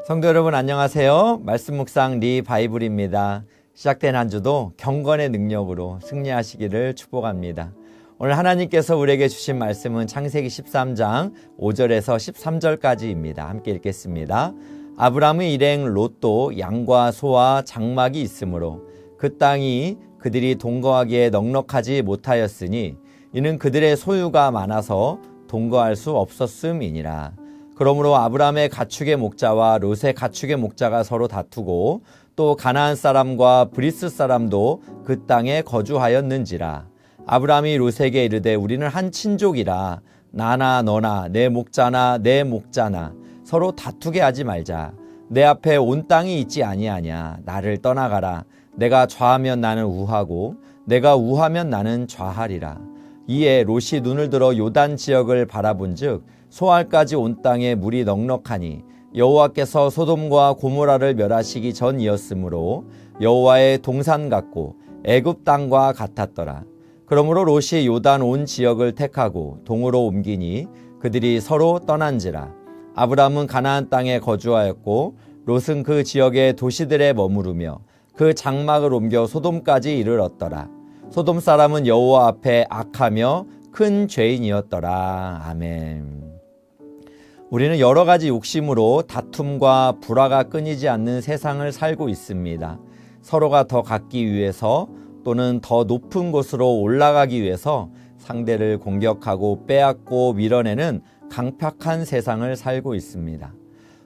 성도 여러분 안녕하세요. 말씀 묵상 리바이블입니다. 시작된 한 주도 경건의 능력으로 승리하시기를 축복합니다. 오늘 하나님께서 우리에게 주신 말씀은 창세기 13장 5절에서 13절까지입니다. 함께 읽겠습니다. 아브람의 일행 롯도 양과 소와 장막이 있으므로 그 땅이 그들이 동거하기에 넉넉하지 못하였으니 이는 그들의 소유가 많아서 동거할 수 없었음이니라. 그러므로 아브람의 가축의 목자와 롯의 가축의 목자가 서로 다투고 또 가나안 사람과 브리스 사람도 그 땅에 거주하였는지라. 아브람이 롯에게 이르되 우리는 한 친족이라 나나 너나 내 목자나 내 목자나 서로 다투게 하지 말자. 내 앞에 온 땅이 있지 아니하냐. 나를 떠나가라. 내가 좌하면 나는 우하고 내가 우하면 나는 좌하리라. 이에 롯이 눈을 들어 요단 지역을 바라본즉 소알까지 온 땅에 물이 넉넉하니 여호와께서 소돔과 고모라를 멸하시기 전이었으므로 여호와의 동산 같고 애굽 땅과 같았더라. 그러므로 롯이 요단 온 지역을 택하고 동으로 옮기니 그들이 서로 떠난지라. 아브람은 가나안 땅에 거주하였고 롯은 그 지역의 도시들에 머무르며 그 장막을 옮겨 소돔까지 이르렀더라. 소돔 사람은 여호와 앞에 악하며 큰 죄인이었더라. 아멘. 우리는 여러 가지 욕심으로 다툼과 불화가 끊이지 않는 세상을 살고 있습니다. 서로가 더 갖기 위해서 또는 더 높은 곳으로 올라가기 위해서 상대를 공격하고 빼앗고 밀어내는 강팍한 세상을 살고 있습니다.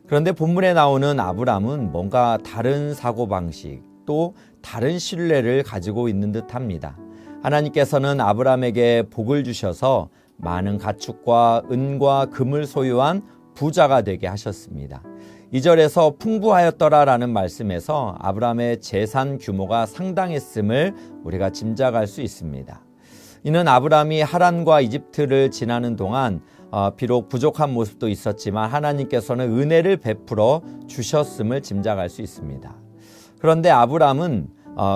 그런데 본문에 나오는 아브람은 뭔가 다른 사고방식, 또 다른 신뢰를 가지고 있는 듯합니다. 하나님께서는 아브람에게 복을 주셔서 많은 가축과 은과 금을 소유한 부자가 되게 하셨습니다. 2절에서 풍부하였더라라는 말씀에서 아브람의 재산 규모가 상당했음을 우리가 짐작할 수 있습니다. 이는 아브람이 하란과 이집트를 지나는 동안 비록 부족한 모습도 있었지만 하나님께서는 은혜를 베풀어 주셨음을 짐작할 수 있습니다. 그런데 아브람은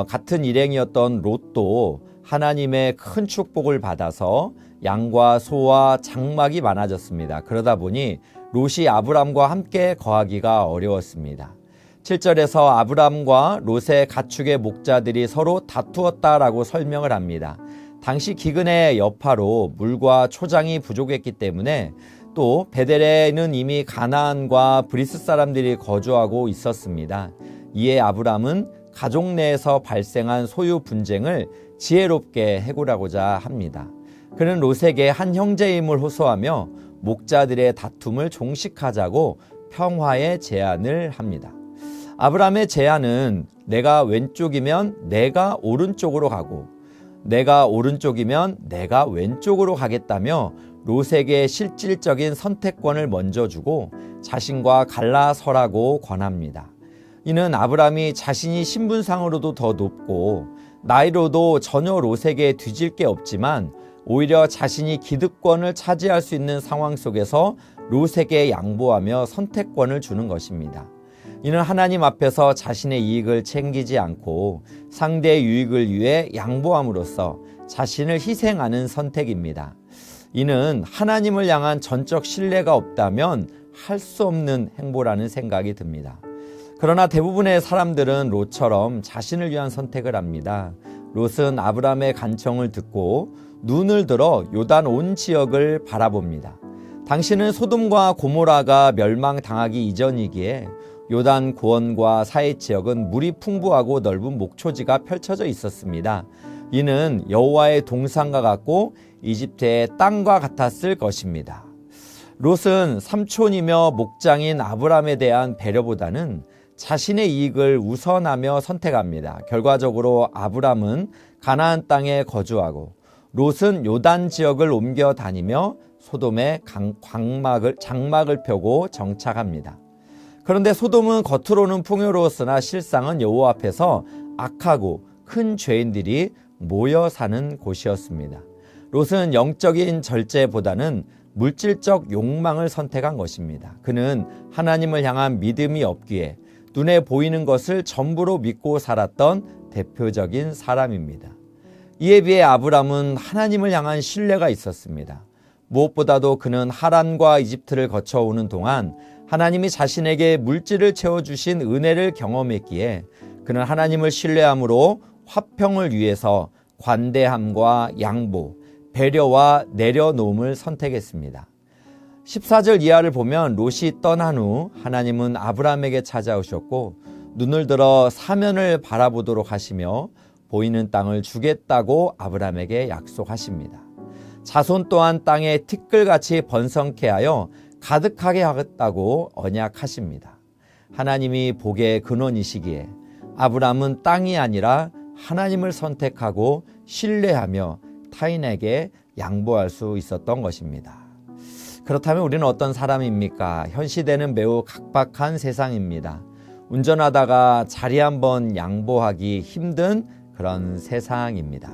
같은 일행이었던 롯도 하나님의 큰 축복을 받아서 양과 소와 장막이 많아졌습니다. 그러다 보니 롯이 아브람과 함께 거하기가 어려웠습니다. 7절에서 아브람과 롯의 가축의 목자들이 서로 다투었다라고 설명을 합니다. 당시 기근의 여파로 물과 초장이 부족했기 때문에 또 베델에는 이미 가나안과 브리스 사람들이 거주하고 있었습니다. 이에 아브람은 가족 내에서 발생한 소유 분쟁을 지혜롭게 해결하고자 합니다. 그는 롯에게 한 형제임을 호소하며 목자들의 다툼을 종식하자고 평화의 제안을 합니다. 아브람의 제안은 내가 왼쪽이면 내가 오른쪽으로 가고 내가 오른쪽이면 내가 왼쪽으로 가겠다며 롯에게 실질적인 선택권을 먼저 주고 자신과 갈라서라고 권합니다. 이는 아브람이 자신이 신분상으로도 더 높고 나이로도 전혀 롯에게 뒤질 게 없지만 오히려 자신이 기득권을 차지할 수 있는 상황 속에서 롯에게 양보하며 선택권을 주는 것입니다. 이는 하나님 앞에서 자신의 이익을 챙기지 않고 상대의 유익을 위해 양보함으로써 자신을 희생하는 선택입니다. 이는 하나님을 향한 전적 신뢰가 없다면 할 수 없는 행보라는 생각이 듭니다. 그러나 대부분의 사람들은 롯처럼 자신을 위한 선택을 합니다. 롯은 아브람의 간청을 듣고 눈을 들어 요단 온 지역을 바라봅니다. 당시는 소돔과 고모라가 멸망당하기 이전이기에 요단 고원과 사해 지역은 물이 풍부하고 넓은 목초지가 펼쳐져 있었습니다. 이는 여호와의 동산과 같고 이집트의 땅과 같았을 것입니다. 롯은 삼촌이며 목장인 아브람에 대한 배려보다는 자신의 이익을 우선하며 선택합니다. 결과적으로 아브람은 가나안 땅에 거주하고 롯은 요단 지역을 옮겨 다니며 소돔의 장막을 펴고 정착합니다. 그런데 소돔은 겉으로는 풍요로웠으나 실상은 여호와 앞에서 악하고 큰 죄인들이 모여 사는 곳이었습니다. 롯은 영적인 절제보다는 물질적 욕망을 선택한 것입니다. 그는 하나님을 향한 믿음이 없기에 눈에 보이는 것을 전부로 믿고 살았던 대표적인 사람입니다. 이에 비해 아브람은 하나님을 향한 신뢰가 있었습니다. 무엇보다도 그는 하란과 이집트를 거쳐오는 동안 하나님이 자신에게 물질을 채워주신 은혜를 경험했기에 그는 하나님을 신뢰함으로 화평을 위해서 관대함과 양보, 배려와 내려놓음을 선택했습니다. 14절 이하를 보면 롯이 떠난 후 하나님은 아브라함에게 찾아오셨고 눈을 들어 사면을 바라보도록 하시며 보이는 땅을 주겠다고 아브라함에게 약속하십니다. 자손 또한 땅에 티끌같이 번성케 하여 가득하게 하겠다고 언약하십니다. 하나님이 복의 근원이시기에 아브라함은 땅이 아니라 하나님을 선택하고 신뢰하며 타인에게 양보할 수 있었던 것입니다. 그렇다면 우리는 어떤 사람입니까? 현 시대는 매우 각박한 세상입니다. 운전하다가 자리 한번 양보하기 힘든 그런 세상입니다.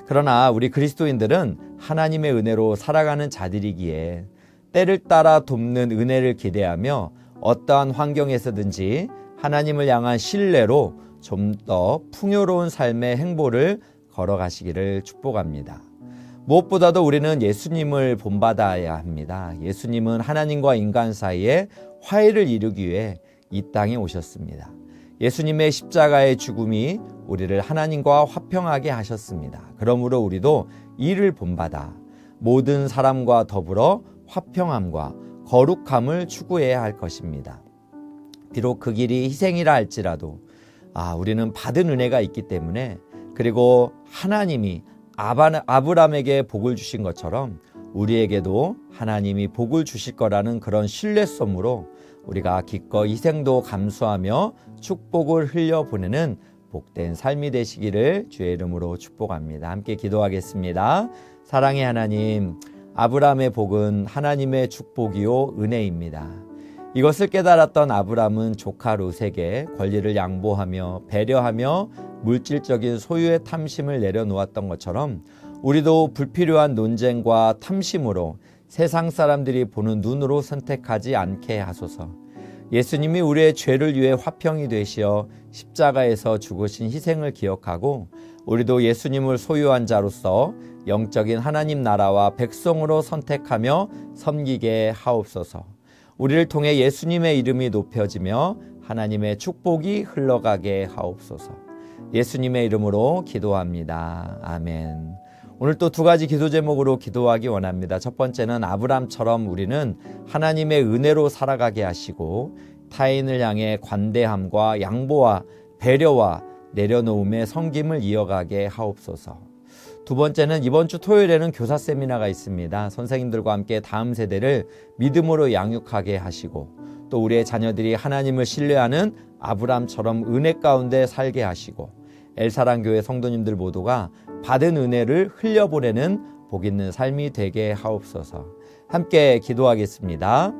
그러나 우리 그리스도인들은 하나님의 은혜로 살아가는 자들이기에 때를 따라 돕는 은혜를 기대하며 어떠한 환경에서든지 하나님을 향한 신뢰로 좀 더 풍요로운 삶의 행보를 걸어가시기를 축복합니다. 무엇보다도 우리는 예수님을 본받아야 합니다. 예수님은 하나님과 인간 사이에 화해를 이루기 위해 이 땅에 오셨습니다. 예수님의 십자가의 죽음이 우리를 하나님과 화평하게 하셨습니다. 그러므로 우리도 이를 본받아 모든 사람과 더불어 화평함과 거룩함을 추구해야 할 것입니다. 비록 그 길이 희생이라 할지라도 우리는 받은 은혜가 있기 때문에, 그리고 하나님이 아브라함에게 복을 주신 것처럼 우리에게도 하나님이 복을 주실 거라는 그런 신뢰성으로 우리가 기꺼이 희생도 감수하며 축복을 흘려보내는 복된 삶이 되시기를 주의 이름으로 축복합니다. 함께 기도하겠습니다. 사랑의 하나님, 아브라함의 복은 하나님의 축복이요 은혜입니다. 이것을 깨달았던 아브라함은 조카 롯에게 권리를 양보하며 배려하며 물질적인 소유의 탐심을 내려놓았던 것처럼 우리도 불필요한 논쟁과 탐심으로 세상 사람들이 보는 눈으로 선택하지 않게 하소서. 예수님이 우리의 죄를 위해 화평이 되시어 십자가에서 죽으신 희생을 기억하고 우리도 예수님을 소유한 자로서 영적인 하나님 나라와 백성으로 선택하며 섬기게 하옵소서. 우리를 통해 예수님의 이름이 높여지며 하나님의 축복이 흘러가게 하옵소서. 예수님의 이름으로 기도합니다. 아멘. 오늘 또 두 가지 기도 제목으로 기도하기 원합니다. 첫 번째는 아브라함처럼 우리는 하나님의 은혜로 살아가게 하시고 타인을 향해 관대함과 양보와 배려와 내려놓음의 섬김을 이어가게 하옵소서. 두 번째는 이번 주 토요일에는 교사 세미나가 있습니다. 선생님들과 함께 다음 세대를 믿음으로 양육하게 하시고 또 우리의 자녀들이 하나님을 신뢰하는 아브라함처럼 은혜 가운데 살게 하시고 엘사랑교회 성도님들 모두가 받은 은혜를 흘려보내는 복 있는 삶이 되게 하옵소서. 함께 기도하겠습니다.